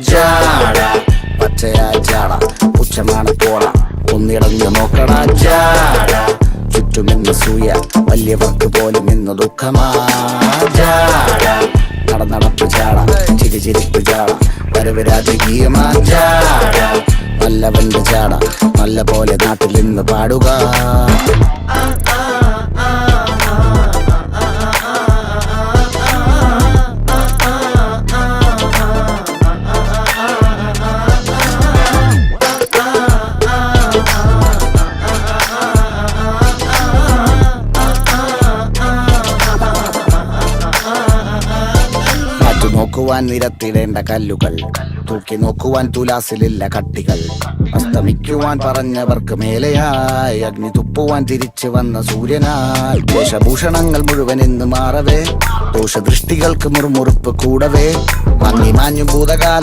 ജാട പച്ചയാ ജാട പുച്ഛമാണ് പോട ഒന്നിടഞ്ഞു നോക്കടാ ജാട ചുറ്റുമെന്ന് സൂയ വലിയവർക്ക് പോലും ഇന്ന് ദുഃഖമാ ജാട നടപ്പ് ജാട ചിരിപ്പ് ജാട വരവ് രാജകീയമാ ജാട നല്ലവന്റെ ജാട നല്ല പോലെ നാട്ടിൽ ഇന്ന് പാടുക. നോക്കുവാൻ നിരത്തിടേണ്ട കല്ലുകൾ, തൂക്കി നോക്കുവാൻ തുലാസിലില്ല കട്ടികൾ, അസ്തമിക്കുവാൻ പറഞ്ഞവർക്ക് മേലെയായി അഗ്നി തുപ്പുവാൻ തിരിച്ചു വന്ന സൂര്യനായി വേഷഭൂഷണങ്ങൾ മുഴുവൻ ഇന്ന് മാറവേ ദോഷദൃഷ്ടികൾക്ക് മുറുമുറുപ്പ് കൂടവേ മങ്ങി മാഞ്ഞു ഭൂതകാല